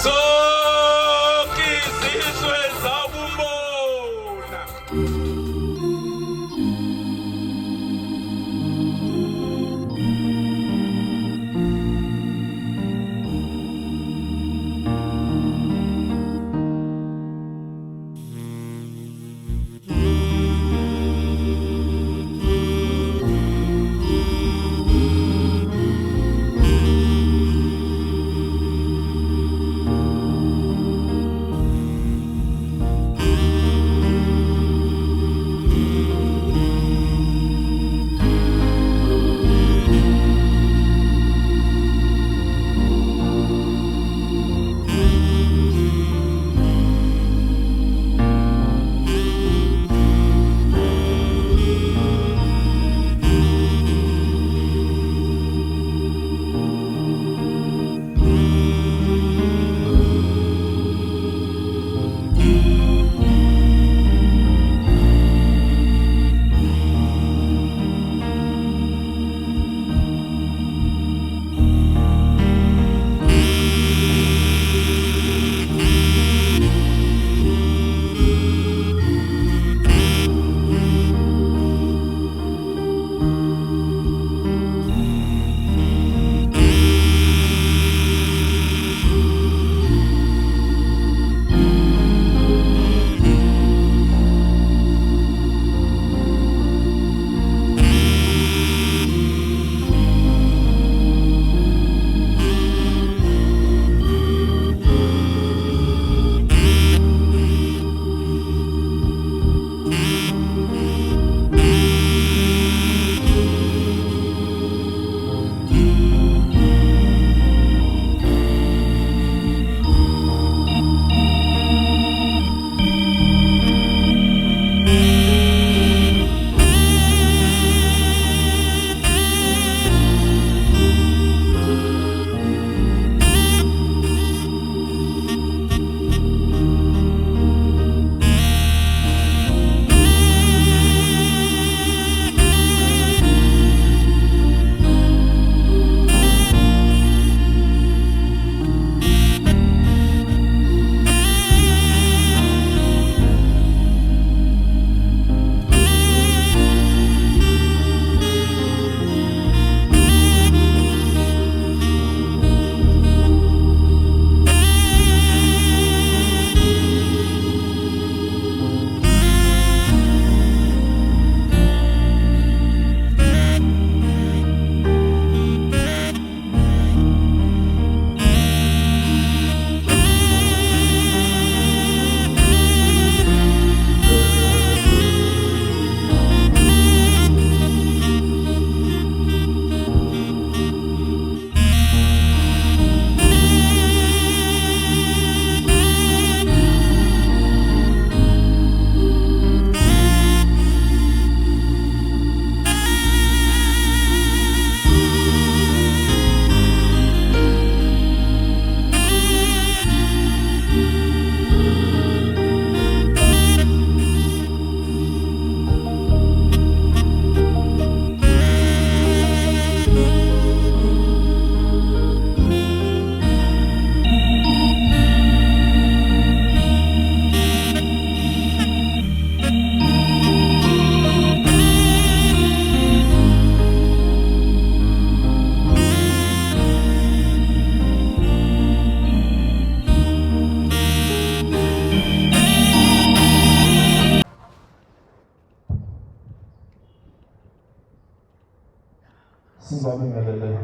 So kizizwe zabumona Sibabingelele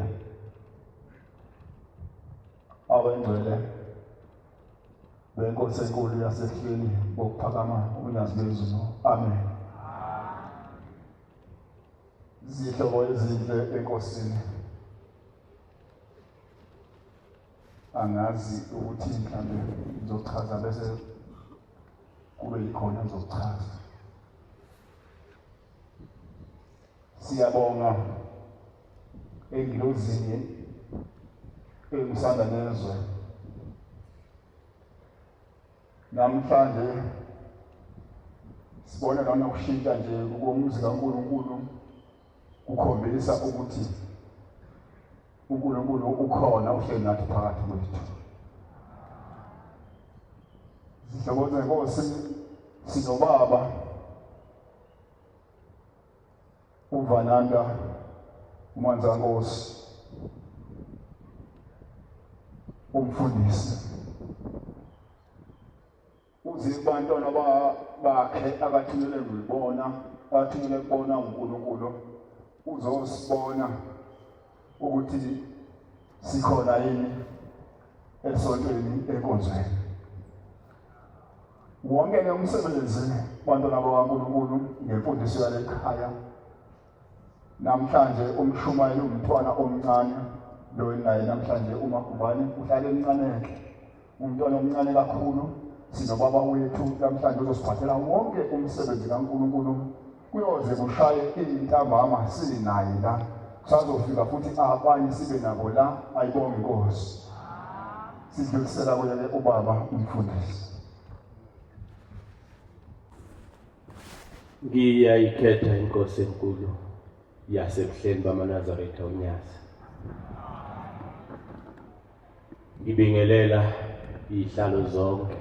abangcwele benkosi enkulu yasehlweni bokuphakama ubunyazi bezulu. Amen. Zihlobo ezinhle enkosini. Angazi ukuthi mhlawumbe ngizochaza bese kube yikhona ngizochaza. Siyabonga engilozini emisanda nezwe. Namhlanje sibona lana kushintsha nje ngomuzi kaNkulunkulu ukhombisa ukuthi uNkulunkulu ukhona uhleli nathi phakathi kwethu. Sithokoza Nkosi sinobaba uVananda uManzankosi umfundisi uze abantwana bakhe abathumele ngibona abathumele kubona uNkulunkulu uzosibona ukuthi sikhona yini esontweni enkonzweni. Wonke umsebenzi bantwana bakaNkulunkulu ngemfundiso yale khaya. Namhlanje umshumayeli umntwana omncane lo naye namhlanje uMagubane uhlale emncaneke. Umntwana omncane kakhulu sinobaba wethu namhlanje uzosiphathela wonke umsebenzi kaNkulunkulu kuyoze kushaye intambama sinaye la. Kusazofika futhi abanye sibe nabo la. Ayibonge Nkosi. Sidlulisela kuye ubaba umfundisi. Ngiyayikhetha inkosi enkulu yasebuhleni bamaNazaretha uNyazi. Ngibingelela ihlalo zonke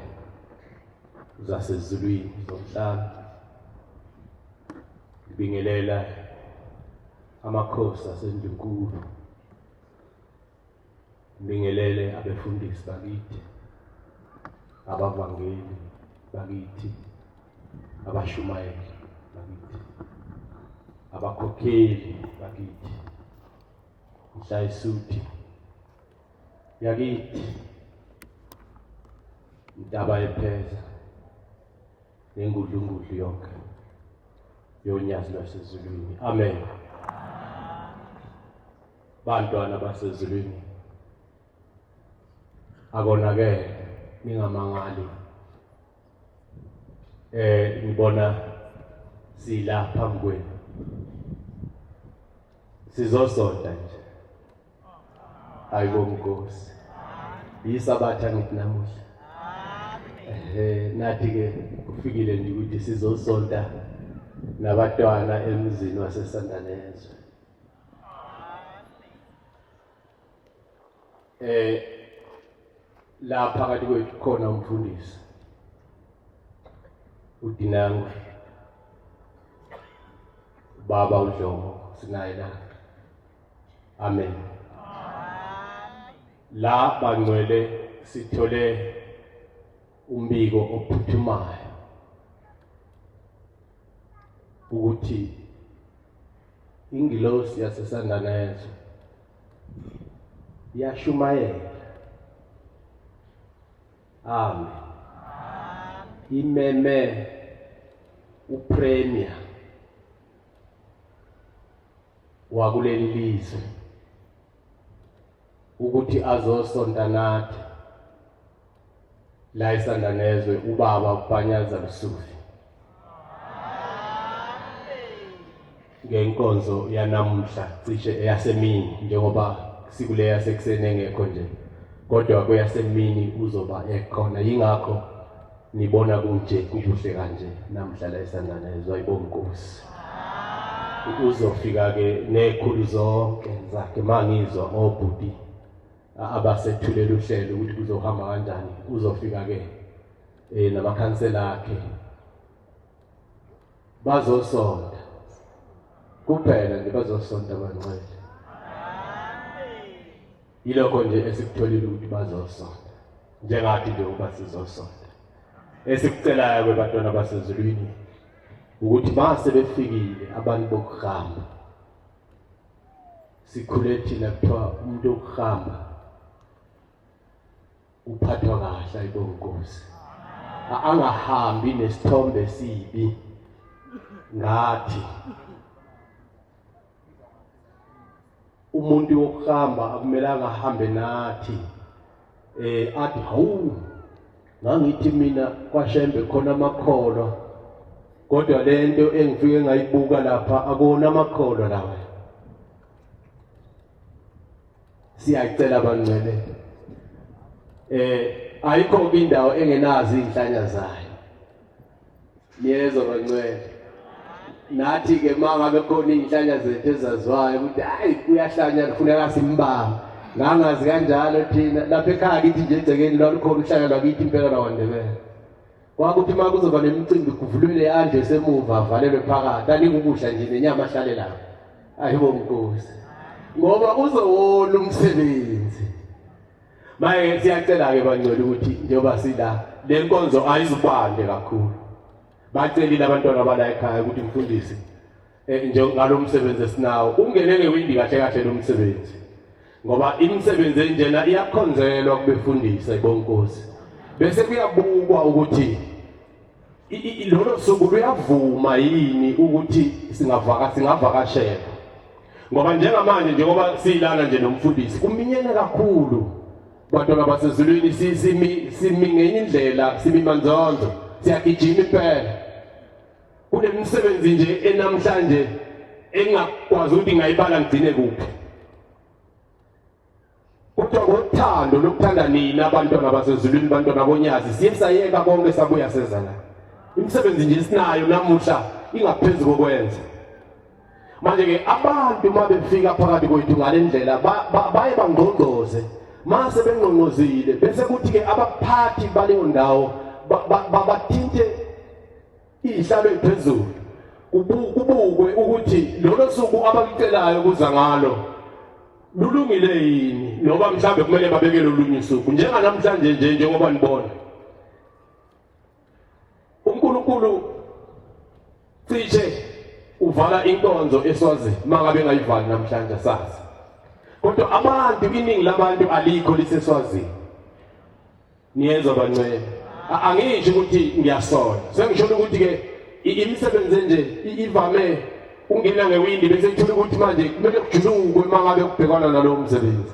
zasezulwini zomhlaba. Ngibingelela amakhosi aseNdlunkulu. Ngibingelele abefundisi bakithi, abavangeli bakithi, abashumayeli bakithi, abakhokheli bakithi, Mhlayisuthi yakithi, Intaba epheza, nengudlungudlu yonke yonyazi lwasezulwini. Amen. Bantwana basezulwini, akonakele ningamangali. Ngibona sila phambi kwenu. Sizosonta nje. Ayibonge Nkosi. Yisabatha ngithi namuhla. Nathi ke kufikile nje ukuthi sizosonta nabantwana emzini waseSandanezwe. La phakathi kwethu khona umfundisi uDinangwe, baba uDlomo sinaye la. Amen. La bangcwele sithole umbiko ophuthumayo ukuthi ingilosi yaseSandanezwe yashumayela. Amen. Imeme uPremier wakuleli lizwe ukuthi azosonta nathi la eSandanezwe ubaba uBhanyaza Lusufi. Ngenkonzo yanamhla cishe eyasemini njengoba sikule yasekuseni engekho nje, kodwa kweyasemini uzoba ekhona. Yingakho nibona kunje kubuhle kanje namhla la eSandanezwe. Ayibonge Nkosi. Uzofika ke nekhulu zonke zakhe mangizwa obhuti abasethulela uhlelo ukuthi kuzohamba kanjani. Uzofika ke namakhansela akhe bazosonta kuphela nje, bazosonta abangcwele. Yilokho nje esikutholile ukuthi bazosonta njengathi nje uba sizosonta. Esikucelayo kwebantwana basezulwini ukuthi base befikile abantu bokuhamba sikhule thina kuthiwa umuntu okuhamba uphathwa kahle ayibonkosi angahambi nesithombe sibi ngathi umuntu wokuhamba akumelanga ahambe nathi athi hawu ngangithi mina kwaShembe khona amakholwa kodwa lento engifike ngayibuka lapha akona amakholwa lawa siyacela abangcwele ayikho indawo engenazi inhlanya zayo niyezwa bangcwele nathi ke mangabe khona inhlanya zethu ezaziwayo ukuthi hayi kuyahlanya kufuneka simbamba ngangazi kanjalo thina lapha ekhaya kithi nje egcekeni lwalukhona uhlanya lwakithi impela lwandebele kwakuthi uma kuzoba nemicimbi kuvulwe anje semuva avalelwe phakathi anikukudla nje nenyama ahlale lapha ayibonkosi ngoba uzowona umsebenzi manje siyacela ke bangcwele ukuthi njengoba sila lenkonzo ayizibande kakhulu bacelile abantwana bala ekhaya ukuthi mfundisi njengalo msebenzi esinawo ungene ngewindi kahle kahle lo msebenzi ngoba imisebenzi enjena iyakhonzelwa kubefundisa ibonkosi bese kuyabukwa ukuthi lolo suku luyavuma yini ukuthi singavakashela ngoba njengamanje njengoba silana nje nomfundisi kuminyene kakhulu bantwana basezulwini simi ngenye indlela simi manzonzo siyagijima impela kunemisebenzi nje enamhlanje engakwazi ukuthi ngayibala ngigcine kuphi kodwa ngothando lokuthanda nina abantwana basezulwini bantwana bonyazi siyesayeka konke sabuya seza la imisebenzi nje sinayo namuhla ingaphezulu kokwenza manje ke abantu mabefika phakathi kwethu ngalendlela baye bangqongqoze mase bengqongqozile bese kuthi ke abaphathi baleyo ndawo bathinte ihlalo ephezulu kubukwe ukuthi lolo suku abalicelayo kuza ngalo lulungile yini noba mhlambe kumele babekele olunye usuku njenga namhlanje nje njengoba nibona uNkulunkulu cishe uvala inkonzo eSwazi mangabe ngayivali namhlanje sazi kodwa abantu iningi labantu alikho liseSwazi niyezwa bangcwele angisho ukuthi ngiyasola sengisho ukuthi ke imisebenzi nje ivame ungena ngewindi bese uthola ukuthi manje kumele kujulukwe mangabe kubhekwana nalowo msebenzi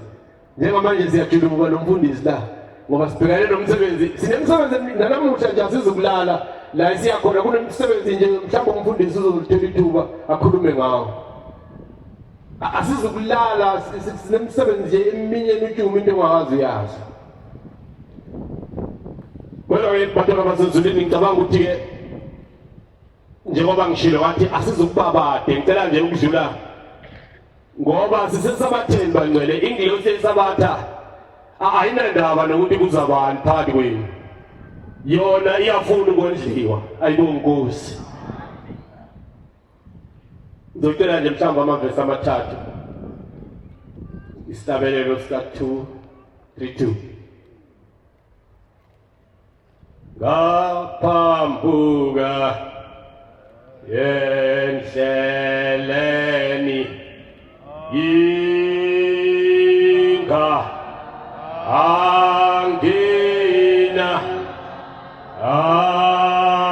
njengamanje siyajuluka nomfundisi la ngoba sibhekane nomsebenzi sinemisebenzi nanamuhla nje asizukulala la siyakhona kunemsebenzi nje mhlawumbe umfundisi uzolithola ithuba akhulume ngawo asizukulala sinemisebenzi nje eminyeni utshumi into ongakazi uyazi kodwa bantwana basezulwini ngicabanga ukuthi ke njengoba ngishilo wathi asizukubabade ngicela nje ukudlula ngoba sisesabatheni bangcwele ingilosi esabatha ayinandaba nokuthi kuzabani phakathi kwenu yona iyafuna ukondliwa ayibonkosi ngicela nje mhlawumbe amavesi amathathu isitabelelo sika 2:3-2 ngaphambuka yenhleleni inga angina awihlazini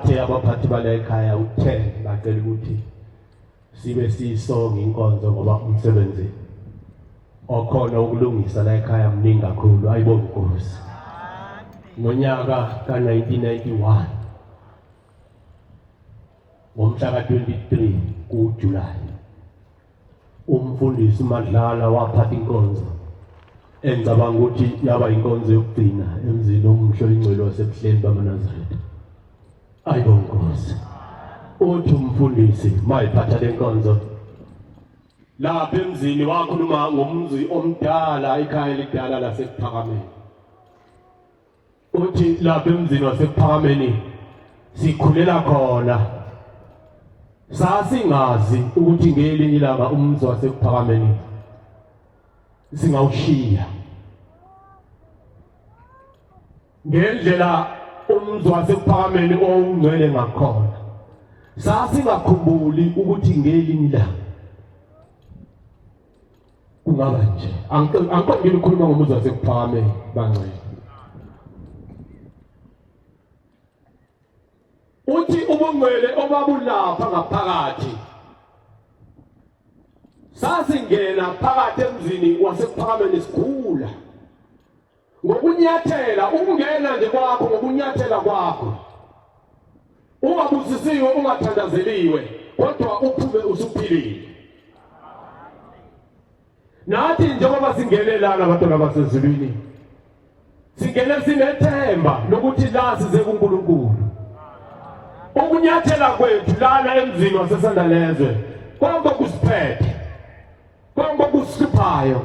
bathe abaphathi bala ekhaya u10 bacela ukuthi sibe sisonga inkonzo ngoba umsebenzi okhona ukulungisa la ekhaya mningi kakhulu. Ayibonge Nkosi. Ngonyaka ka1991 ngomhla ka23 kuJulayi umfundisi uMadlala waphatha inkonzo engicabanga ukuthi yaba inkonzo yokugcina emzini omhlo ingcwele wasebuhleni bamaNazaretha. Ayibonge Nkosi. Uthi umfundisi mayiphatha lenkonzo lapha emzini wakhuluma ngomzi omdala ekhaya lidala lasePhakameni. Uthi lapha emzini wasePhakameni sikhulela khona sasingazi ukuthi ngelinye ilanga umzi wasePhakameni singawushiya ngendlela umzi wasePhakameni ongcwele ngakhona. Sasingakhumbuli ukuthi ngelinye ilanga kungaba nje. Angiqondi ukukhuluma ngomzi wasePhakameni bangcwele. Uthi ubungcwele obabulapha ngaphakathi sasingena phakathi emzini wasePhakameni sikhula ngokunyathela ukungena nje kwakho ngokunyathela kwakho ungabusisiwe ungathandazeliwe kodwa uphume usuphilile. Nathi njengoba singelelana abantwana basezulwini singene sinethemba lokuthi la size kuNkulunkulu. Ukunyathela kwethu lana emzini wasesandalezwe konke kusiphethe konke kusihluphayo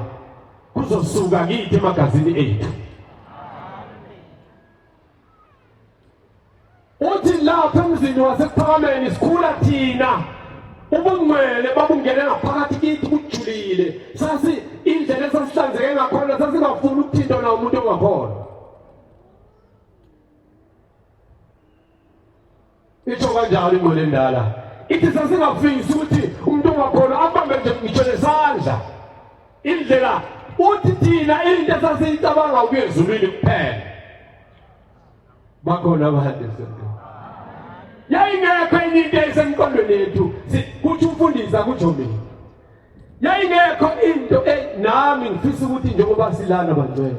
kuzosuka kithi emagazini ethu. Uthi lapha emzini wasePhakameni sikhula thina ubungcwele babungene ngaphakathi kithi kujulile. Sasi indlela esasihlanzeke ngakhona sasingafuni ukuthintwa na umuntu ongakhona. Itsho kanjalo ingcwele endala ithi sasingafisi ukuthi umuntu ongakhona abambe nje ngitsho nesandla. Indlela uthi thina into esasiyicabanga ukuya ezulwini kuphela. Bakhona abantu esento yayingekho enye into esemqondweni yethu kuthi umfundisi akutsho mina. Yayingekho into nami ngifisa ukuthi njengoba silana bantwana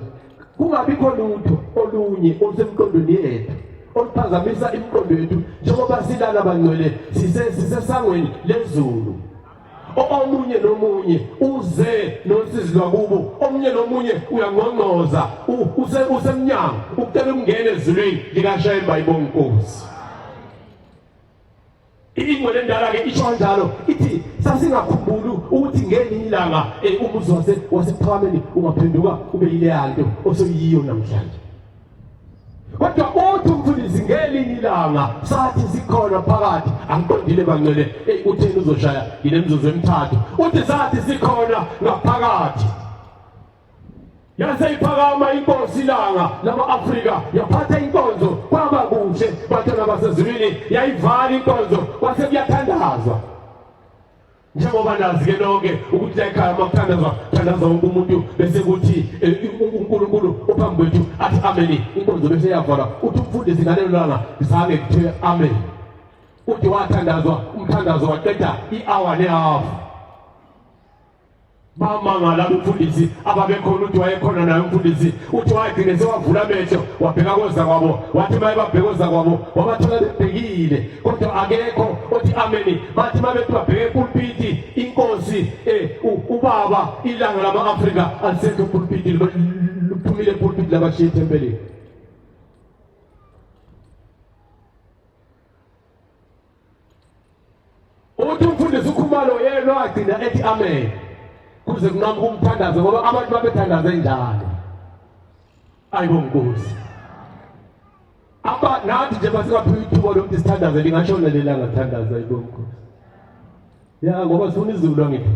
kungabikho lutho olunye olusemqondweni yethu oluphazamisa imiqondo yethu njengoba silana bangcwele sisesangweni lezulu. Omunye nomunye uze nosizi lwakubo, omunye nomunye uyangqongqoza usemnyango ukucela ukungena ezulwini likaShemba. Ayibonge Nkosi. Ingcwele endala ke isho kanjalo ithi sasingakhumbuli ukuthi ngelinye ilanga umuzi wasePhakameni ungaphenduka ube yile yanto osoyiyo namhlanje. Kodwa uthi umfundisi ngelinye ilanga sathi sikhona phakathi angiqondile bangcwele utheni uzoshaya inemizuzu emithathu. Uthi sathi sikhona ngaphakathi yaseyiphakama inkosi ilanga lama-Afrika yaphatha inkonzo kwaba kuhle bantwana basezulwini yayivala inkonzo kwase kuyathandazwa. Njengoba nazi-ke lonke ukuthi la ekhaya makuthandazwa thandaza wonke umuntu bese kuthi uNkulunkulu ophambi kwethu athi ameni inkonzo bese yavalwa. Uthi umfundisi ngalelo langa zange kuthiwe amen. Uthi wathandazwa umthandazo waqeda i-hour and a half. bamangala umfundisi ababekhona uthi wayekhona naye umfundisi uthi wagcine sewavula amehlo wabheka koza kwabo wathi mayebabhekoza kwabo wabathola bebhekile kodwa akekho othi ameni bathi mabethi babheke epulpiti inkosi ubaba ilanga lama-Afrika alisekho epulpiti luphumile epulpiti labashiya ethempelini. Uthi umfundisi ukhumalo yena wagcina ethi amen kuze kunqamuke umthandazo ngoba abantu babethandaze njalo. Ayibongozi. Nathi nje basingaphiwa ithuba lokuthi sithandaze lingashona lelanga kuthandaza ayibongozi. Ya ngoba sifuna izulu angithi.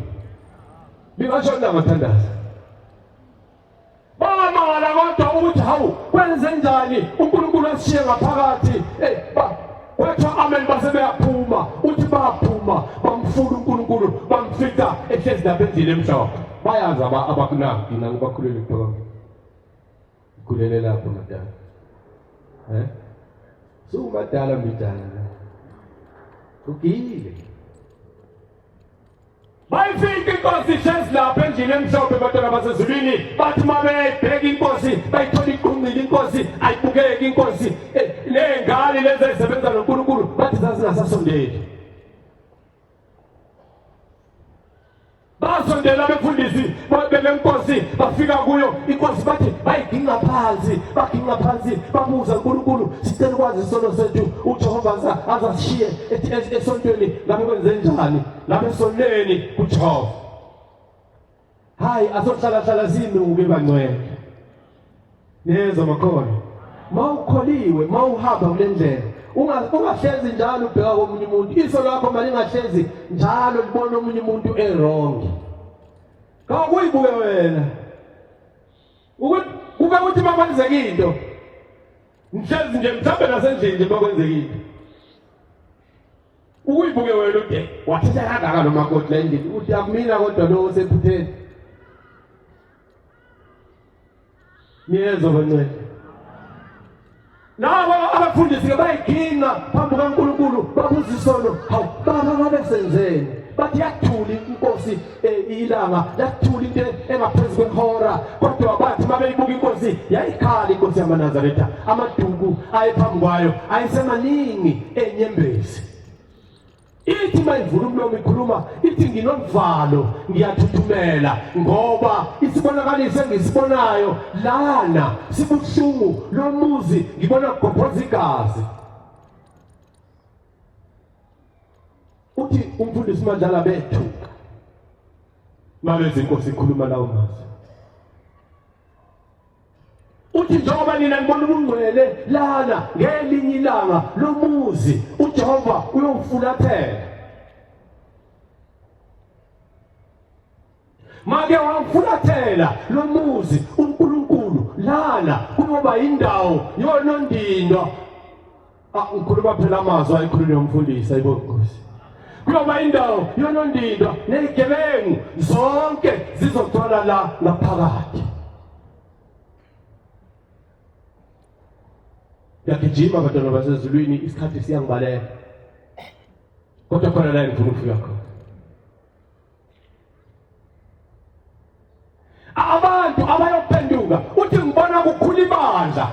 Lingashona ngathandaza. Bamangala kodwa ukuthi hawu kwenze njani uNkulunkulu asishiye ngaphakathi kwethiwa amen base beyaphuma uthi baphuma bamfuna uNkulunkulu bamfika ehlezi lapha endlini emhlophe bayazi abakunaki nabo bakhulele kuphakama kulele lapho madala so madala mbidala ugile bayifika inkosi ihlezi lapha endlini emhlophe abantwana basezulwini bathi mabebheka inkosi bayithola iqhumile inkosi ayibukeki inkosi nengane lezi ezisebenza noNkulunkulu bathi zazingasasondeli basondela abefundisi babele inkosi bafika kuyo inkosi bathi bayiginqa phansi baginqa phansi babuza uNkulunkulu sicela ukwazi isono sethu uJehova azashiye esontweni lapho kwenze njani lapho esoneni kuJehova hayi asohlala sinuke bangcwele neza makhono mawukholiwe mawuhamba kule ndlela ungahlezi njalo ubheka komunye umuntu iso lakho mali lingahlezi njalo libona omunye umuntu wrong kakuyibuke wena kube uthi makwenzeka into ngihlezi nje mhlambe nasendlini nje makwenzeka into ukuyibuke wena uthi wathetha kangaka noma kodwa endlini uthi akumina kodwa lo osephutheni niyezo bancane nabo abafundisi ke bayiginqa phambi kaNkulunkulu babuza isono hawu baba babesenzeni bathi yathula inkosi ilanga yathula into engaphezu kwehora kodwa bathi mabeyibuka inkosi yayikhala inkosi yamaNazaretha amaduku ayephambi kwayo ayisemaningi enyembezi ithi mayivula umlomo ikhuluma ithi nginovalo ngiyathuthumela ngoba isibonakaliso engisibonayo lana sibuhlungu lomuzi ngibona kugobhoza igazi. Uthi umfundisi uMandlala bethuka mabezi inkosi ikhuluma lawo mazwi uthi njengoba nina ngibona ubungcwele lana ngelinye ilanga lomuzi uJehova uyomfulathela make wamfulathela lomuzi uNkulunkulu lana kuba indawo yonondindwa ngikhuluma phela amazwi ayikhulunywa umfundisi ayibongosi kuba indawo yonondindwa nezigebengu zonke zizothola la ngaphakathi. Yakijima abantwana basezulwini isikhathi siyangibalela kodwa khona la ngifuna ukufika khona abantu abayophenduka uthi ngibona kukhula ibandla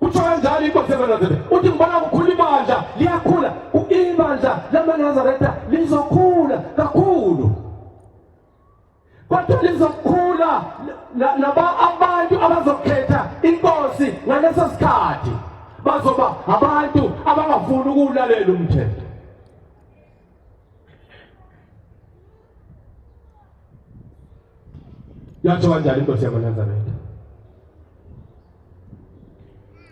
utsho kanjalo inkosi yamaNazaretha uthi ngibona kukhula ibandla liyakhula ibandla lamaNazaretha lizokhula kakhulu kodwa lizokhula abantu abazokhetha inkosi ngaleso sikhathi bazoba abantu abangafuni ukulalela umthetho. Yatsho kanjani inkosi yamaNazaretha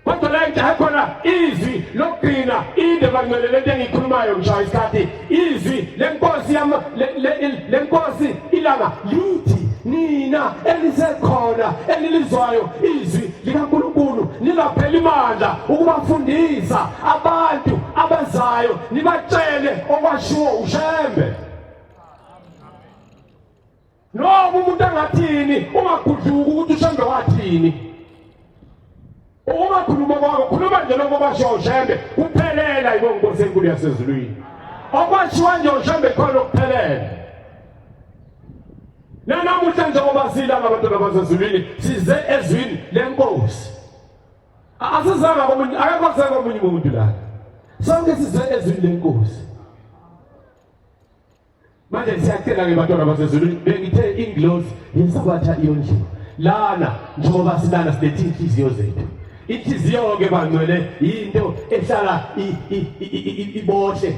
kodwa la nje khona izwi lokugcina indaba ngcwele lento engikhulumayo ngisho isikhathi izwi lenkosi lenkosi ilanga lithi nina elisekhona elilizwayo izwi likaNkulunkulu nilaphela imandla ukubafundisa abantu abazayo nibatshele okwashiwo uShembe noma umuntu angathini ungagudluki ukuthi uShembe wathini ungakhuluma kwakho khuluma nje lokho kwashiwo uShembe kuphelela inkosi enkulu yasezulwini okwashiwa nje uShembe khona ukuphelela Nanamuhla njengoba sila ngabantwana basezulwini size ezwini lenkosi. Asizanga komunye akakwazanga komunye umuntu la. Sonke size ezwini lenkosi. Manje siyacela ke bantwana basezulwini bengithe ingilosi yesabatha iyonjiwa. Lana njengoba silana silethe inhliziyo zethu. Inhliziyo ke bangcwele into ehlala ibohle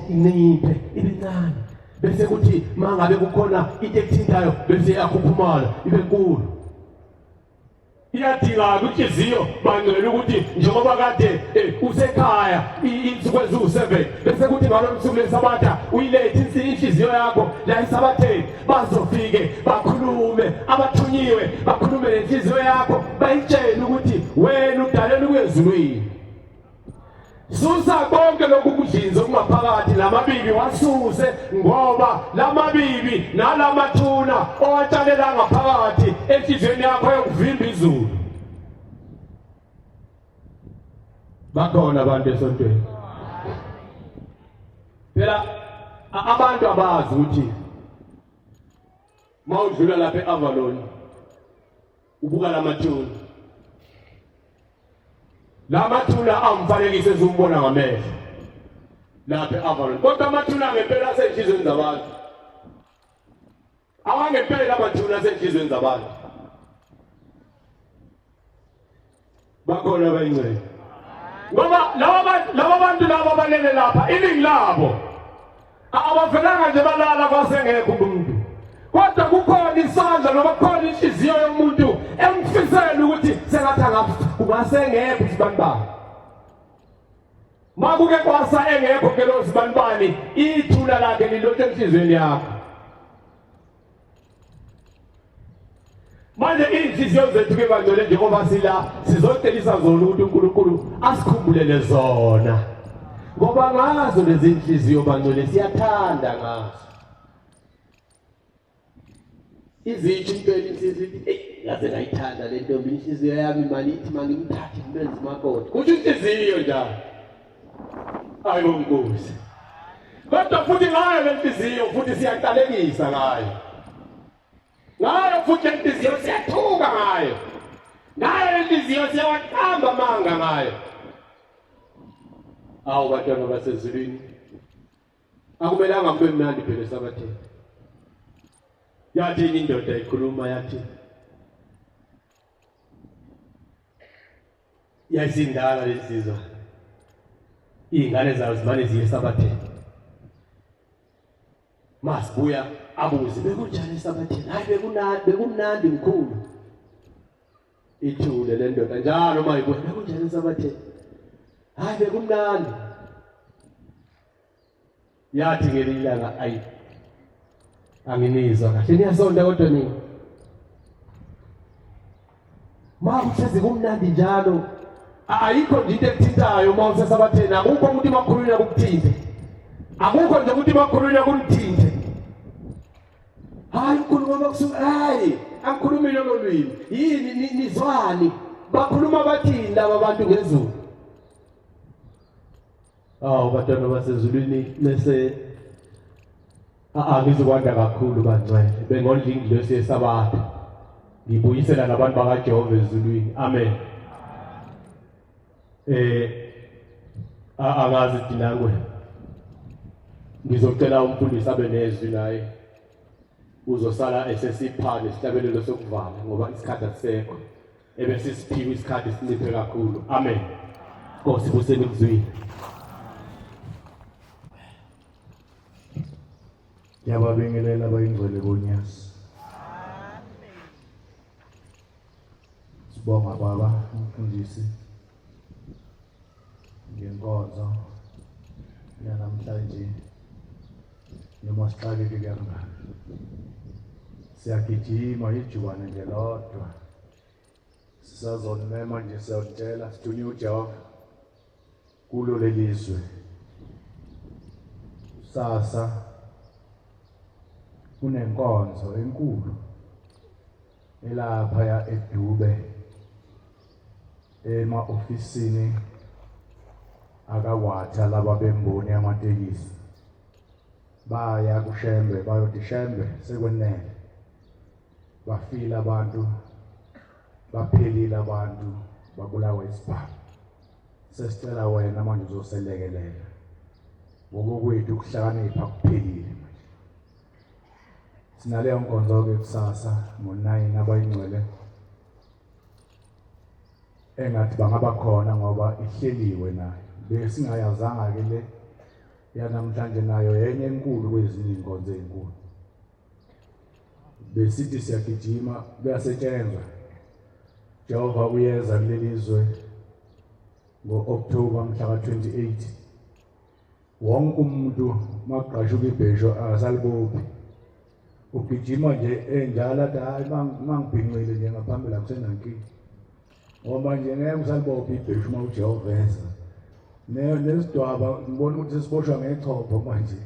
inciphe ibincane bese kuthi mangabe kukhona into ekuthintayo bese yakhuphumala ibe nkulu. Iyadinga inhliziyo bangcwele ukuthi njengoba kade usekhaya insuku eziwu7 bese kuthi ngalo msuku lesabatha uyilethe inhliziyo yakho la esabatheni bazofike bakhulume abathunyiwe bakhulume lenhliziyo yakho bayitshela ukuthi wena udalelwe kwezulwini. Susa konke lokhu kudlinzo kungaphakathi lamabibi wasuse ngoba lamabibi nalamathuna owatshalela ngaphakathi enhlizweni yakho yokuvimba izulu. Bakhona abantu esontweni. Phela abantu abazi ukuthi mawudlula lapha eAvalon ubuka lamathuna. Lamathuna amfanekiso ezumbona ngamehlo lapha eAvalon. Kodwa amathuna ngempela asenhlizweni zabantu. Awangempela amathuna asenhlizweni zabantu. Bakhona abayingcwele. Ngoba laba bantu laba balele lapha iningi labo abavelanga nje balala kwasengekho umuntu. Kodwa kukhona isandla noma kukhona inhliziyo yomuntu emfisela ukuthi sengathi kungasengekho sibanibani. Makuke kwasa engekho ke lo sibanibani ithuna lakhe lilothe enhlizweni yakho. Manje inhliziyo zethu ke bangcwele njengoba sila sizocelisa zona ukuthi uNkulunkulu asikhumbulele zona. Ngoba ngazo lezi inhliziyo bangcwele siyathanda ngazo. Izithu impela inhliziyo yaze ngayithanda le ntombi inhliziyo yami manje ithi mangimthathe ngibenze imakoti. Kuthi inhliziyo njalo. Hayi bonkosi. Kodwa futhi ngayo le inhliziyo futhi siyaqalekisa ngayo. Ngayo futhi inhliziyo siyathuka ngayo. Ngayo inhliziyo siyawaqamba amanga ngayo. Awu bantwana basezulwini. Akumelanga kube mnandi phela esabatheni. Yathi indoda ikhuluma yathi yayisindala lesizwe. Izingane zayo zimane ziye esabatheni. Masibuya abuze bekunjani esabatheni. Hayi bekumnandi mkhulu. Ithule le ndoda njalo mayibona bekunjani esabatheni. Hayi bekumnandi. Yathi ngelinye ilanga ayi anginizwa kahle niyasonda kodwa nini. Makuhlezi kumnandi njalo. Ayikho nje into ekuthintayo uma usesabatheni. Akukho umuntu makhulula ukuthinte. Akukho nje ukuthi makhulula kunithinte. Hayi uNkulunkulu ngokusuka hayi angikhulumile ngolwimi. Yini nizwani? Bakhuluma bathini laba bantu ngezulu? Bantwana basezulwini bese ngizokwanda kakhulu bangcwele. Bengondla ingilosi yesabatha. Ngibuyisela nabantu bakaJehova ezulwini. Amen. Angazi dinangwe. Ngizocela umfundisi abe nezwi naye. Uzosala esesiphane isihlabelelo sokuvala ngoba isikhathi asisekho. Ebese siphiwe isikhathi sinciphe kakhulu. Amen. Nkosi buseni kuzwini. Ngiyababingelela abayingcwele bonyasi. Sibonga baba umfundisi ngenkonzo yanamhlanje noma siqaleke kangaka. Siyagijima ijuwana nje lodwa. Sisazonema nje siyotshela sithunywe uJehova kulo lelizwe. Sasa kunenkonzo enkulu elapha ya eDube ema-ofisini akawatha laba bemboni amatekisi. Baya kuShembe bayothi Shembe sekwenele bafile abantu baphelile abantu babulawa isibhamu sesicela wena manje uzoselekelela ngoba kwethu ukuhlakanipha kuphelile manje sinaleyo nkonzo ke kusasa ngo9 abayingcwele engathi bangaba khona ngoba ihleliwe nayo besingayazanga ke le yanamhlanje nayo yenye enkulu kwezinye inkonzo ezinkulu besithi siyagijima kuyasetshenzwa Jehova uyeza kulelizwe ngo-October mhla ka-28 wonke umuntu maqasha ukubhesho akasalibophi ugijima nje enjalo athi hayi mangibhinqile nje ngaphambili akusenankinga ngoba nje ngeke usalibophe ibhesho uma uJehova eza nesidwaba ngibona ukuthi siboshwa ngechopho manje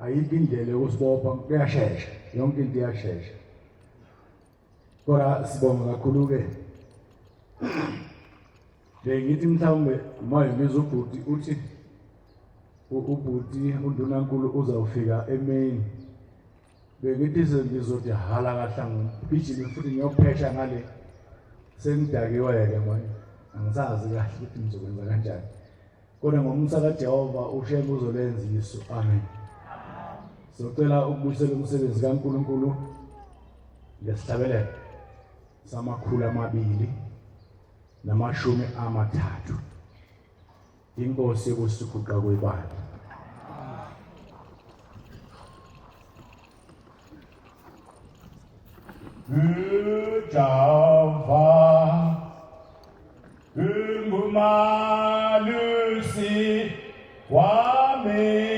ayikho indlela yokusibopha kuyashesha yonke into iyashesha kodwa sibonga kakhulu-ke ngithi mhlawumbe uma ngizwa ubhuti uthi ubhuti undunankulu uzawufika eMeyi bengithi sengizothi hala kahla ngigijime futhi ngiyophesha ngale sengidakiwe-ke manje angisazi kahle ukuthi ngizokwenza kanjani kodwa ngomsa kaJehova ushembe uzolenza isu amen socela ukubuyisela umsebenzi kaNkulunkulu ngesihlabelelo sama230 inkosi yokusukuqa kwebandla Java ungumalusi wami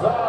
Zama